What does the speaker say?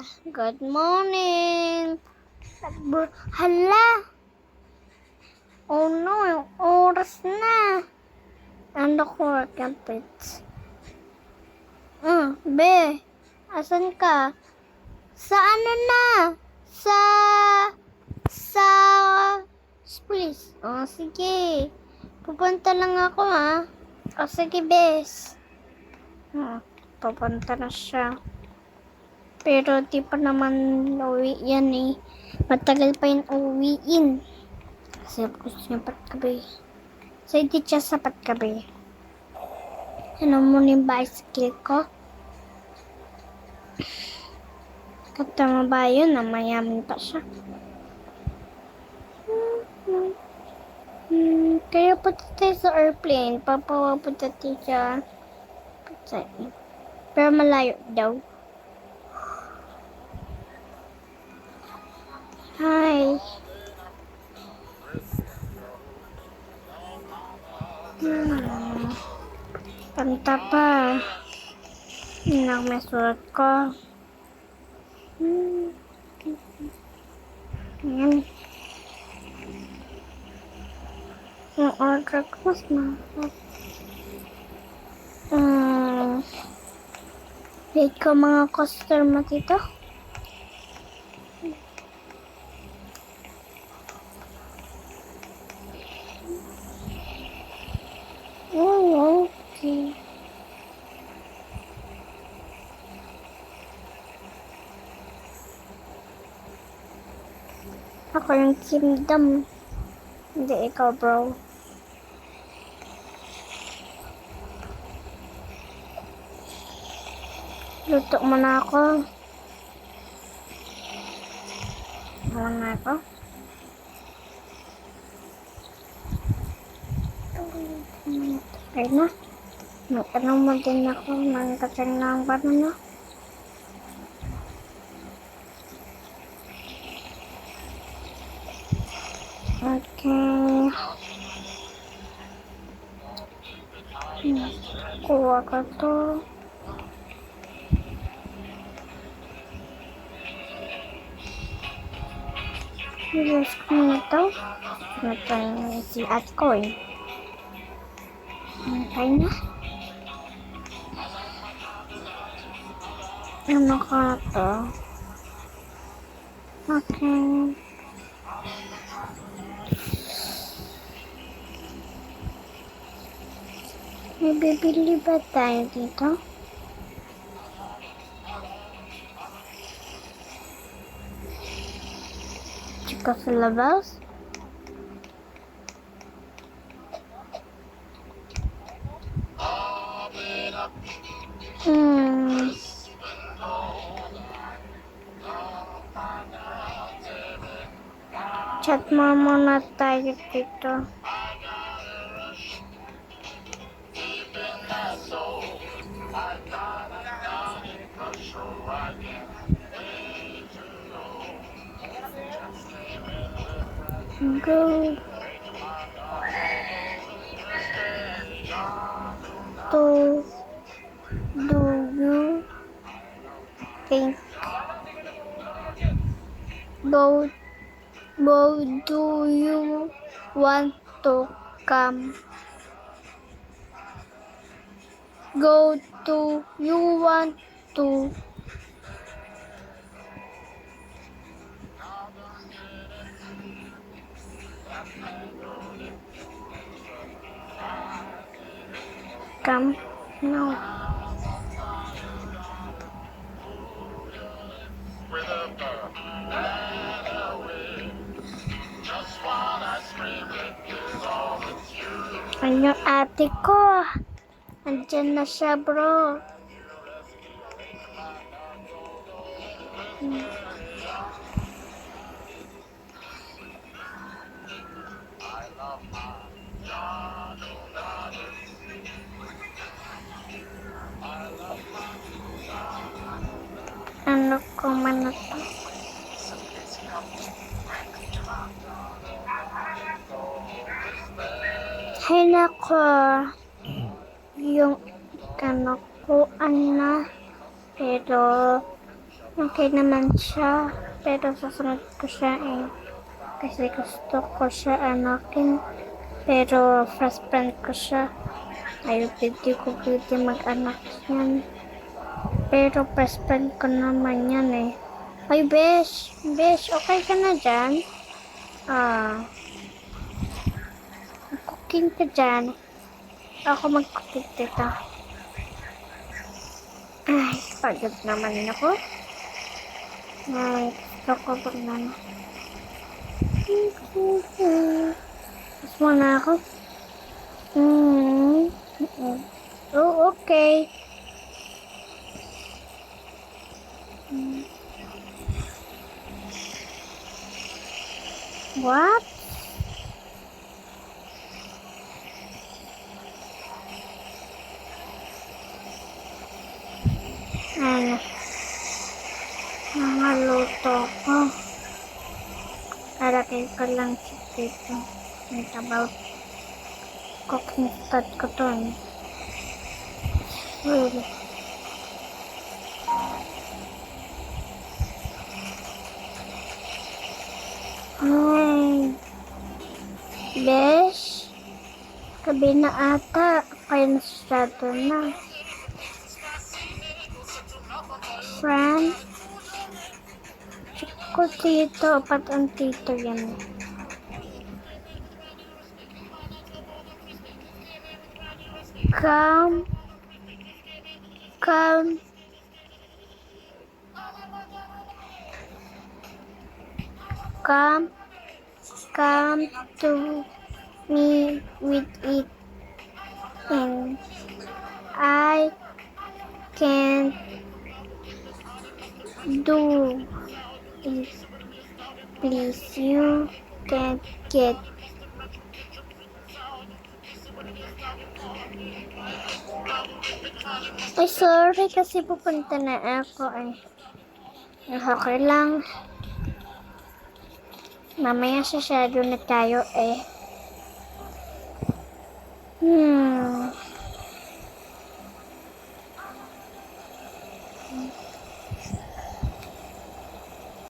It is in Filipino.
Good morning. Hala. Oh no, yung oras na. Ano ko, campits. Be, asan ka? Sa ano na? Sa please. Oh, sige. Pupunta lang ako, ha? Oh, sige, bes. Pupunta na siya. Pero di pa naman uwi yan eh. Matagal pa yung uwiin. Kasi gusto niya patkabi. So, hindi siya sa patkabi. Ano mo yung bicycle ko? Katama ba yun na mayaman pa siya? Kaya punta tayo sa airplane. Papapunta tayo siya. Pero malayo daw. Hi. Kanta pa. Hindi may sulat ko. Ayan. Yung order ko mas mahal. Wait ko mga customer dito. Oh, okay. Ako yung kingdom. Hindi ikaw, bro. Luto mo na ako. Wala na ako. Okay na. Mag-anong mo din ako. Nangkacang na ang banana. Okay. Kuha ko to. Use ko na to. Ito yung si ate ko eh. Okay na. Ano ka to? Okay. May bibili ba tayo dito? Tsaka sa labas? Chat mo muna tayo dito. Go to do you think go do you want to come? Go to you want to come? No. Ano ate ko? Andyan na siya, bro. Ano ko man ito? Hay nako. Yung kanakuan na. Pero Okay naman siya. Pero susunod ko siya eh. Kasi gusto ko siya anakin. Pero first friend ko siya. Ayaw pwede ko pwede mag-anak yan. Pero first friend ko naman yan eh. Ay, Besh! Besh, okay ka na dyan? Ah. Cooking ka dyan. Ako mag-cooking dito. Ay, pagod naman ako. Ay, gusto ko pag naman. Tapos muna ako. Oh, okay. What? Ano? Mga luto ko. Karagay ko lang si Tito. It's about cooking start ko to eh. Really. Ay. Besh. Gabi na ata. Kaya nasasado na. Friend. Check ko tito. Pat ang tito yan. Come. Come. Come. Come to me with it. And I can't do it. Please, you can't get. Ay, sorry kasi pupunta na ako eh. Okay lang. Mamaya sasado na tayo eh.